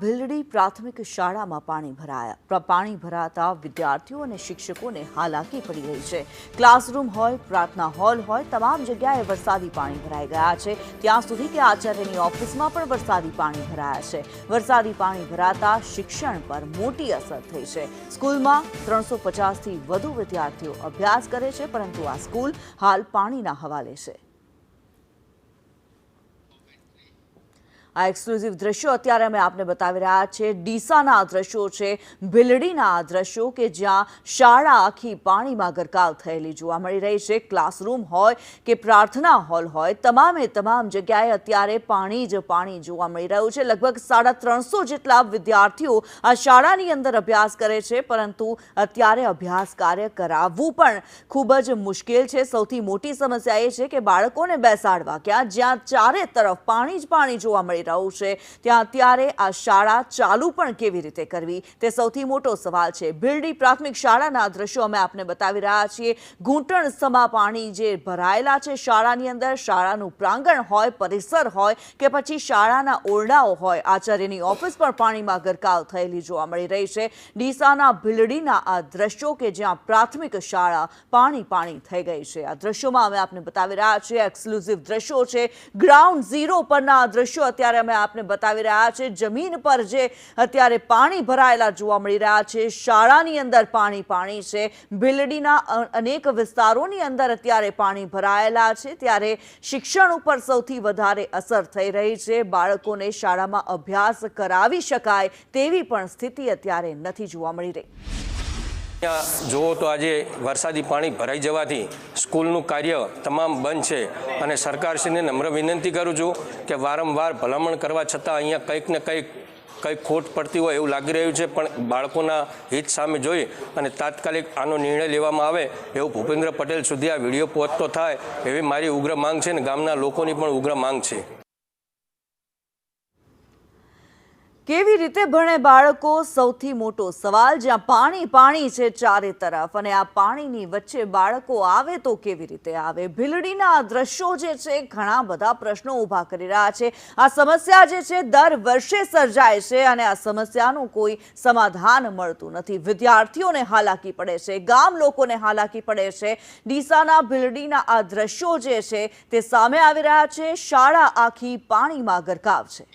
ભીલડી પ્રાથમિક શાળામાં પાણી ભરાતા વિદ્યાર્થીઓ અને શિક્ષકોને હાલાકી પડી રહી છે। ક્લાસરૂમ હોય, પ્રાર્થના હોલ હોય, તમામ જગ્યાએ વરસાદી પાણી ભરાઈ ગયા છે। ત્યાં સુધી કે આચાર્યની ઓફિસમાં પણ વરસાદી પાણી ભરાયા છે। વરસાદી પાણી ભરાતા શિક્ષણ પર મોટી અસર થઈ છે। સ્કૂલમાં 350થી વધુ વિદ્યાર્થીઓ અભ્યાસ કરે છે, પરંતુ આ સ્કૂલ હાલ પાણીના હવાલે છે। આ એક્સક્લુઝિવ દ્રશ્યો અત્યારે અમે આપને બતાવી રહ્યા છે। ડીસાના આ દ્રશ્યો છે, ભીલડીના આ દ્રશ્યો કે જ્યાં શાળા આખી પાણીમાં ગરકાવ થયેલી જોવા મળી રહી છે। ક્લાસરૂમ હોય કે પ્રાર્થના હોલ હોય, તમામ જગ્યાએ અત્યારે પાણી જ પાણી જોવા મળી રહ્યું છે। લગભગ 350 જેટલા વિદ્યાર્થીઓ આ શાળાની અંદર અભ્યાસ કરે છે, પરંતુ અત્યારે અભ્યાસ કાર્ય કરાવવું પણ ખૂબ જ મુશ્કેલ છે। સૌથી મોટી સમસ્યા એ છે કે બાળકોને બેસાડવા ક્યાં, જ્યાં ચારે તરફ પાણી જ પાણી જોવા મળી રહ્યું છે, ત્યાં અત્યારે આ શાળા ચાલુ પણ કેવી રીતે કરવી તે સૌથી મોટો સવાલ છે। ભીલડી પ્રાથમિક શાળાના દ્રશ્યો અમે આપને બતાવી રહ્યા છીએ। ઘૂંટણ સમા પાણી જે ભરાયેલા છે શાળાની અંદર। શાળાનું પ્રાંગણ હોય, પરિસર હોય કે પછી શાળાના ઓરડાઓ હોય, આચાર્યની ઓફિસ પણ પાણીમાં ગરકાવ થયેલી જોવા મળી રહી છે। ડીસાના ભીલડીના આ દ્રશ્યો કે જ્યાં પ્રાથમિક શાળા પાણી થઈ ગઈ છે। આ દ્રશ્યોમાં અમે આપને બતાવી રહ્યા છીએ। એક્સક્લુઝિવ દ્રશ્યો છે, ગ્રાઉન્ડ ઝીરો પરના આ દ્રશ્યો અત્યારે અમે આપને બતાવી રહ્યા છે। જમીન પર જે અત્યારે પાણી ભરાયેલા જોવા મળી રહ્યા છે, શાળાની અંદર પાણી છે। ભીલડીના અનેક વિસ્તારોની અંદર અત્યારે પાણી ભરાયેલા છે, ત્યારે શિક્ષણ ઉપર સૌથી વધારે અસર થઈ રહી છે। બાળકોને શાળામાં અભ્યાસ કરાવી શકાય તેવી પણ સ્થિતિ અત્યારે નથી જોવા મળી રહી। જુઓ તો આજે વરસાદી પાણી ભરાઈ જવાથી સ્કૂલનું કાર્ય તમામ બંધ છે, અને સરકારશ્રીને નમ્ર વિનંતી કરું છું કે વારંવાર ભલામણ કરવા છતાં અહીંયા કંઈક ને કંઈક ખોટ પડતી હોય એવું લાગી રહ્યું છે। પણ બાળકોના હિત સામે જોઈ અને તાત્કાલિક આનો નિર્ણય લેવામાં આવે એવું ભૂપેન્દ્ર પટેલ સુધી આ વિડીયો પહોંચતો થાય એવી મારી ઉગ્ર માંગ છે, અને ગામના લોકોની પણ ઉગ્ર માંગ છે। કેવી રીતે ભણે બાળકો, સૌથી મોટો સવાલ। જ્યાં પાણી છે ચારે તરફ, અને આ પાણીની વચ્ચે બાળકો આવે તો કેવી રીતે આવે? ભીલડીના આ દ્રશ્યો જે છે ઘણા બધા પ્રશ્નો ઊભા કરી રહ્યા છે। આ સમસ્યા જે છે દર વર્ષે સર્જાય છે, અને આ સમસ્યાનું કોઈ સમાધાન મળતું નથી। વિદ્યાર્થીઓને હાલાકી પડે છે, ગામ લોકોને હાલાકી પડે છે। ડીસાના ભીલડીના આ દ્રશ્યો જે છે તે સામે આવી રહ્યા છે। શાળા આખી પાણીમાં ગરકાવ છે।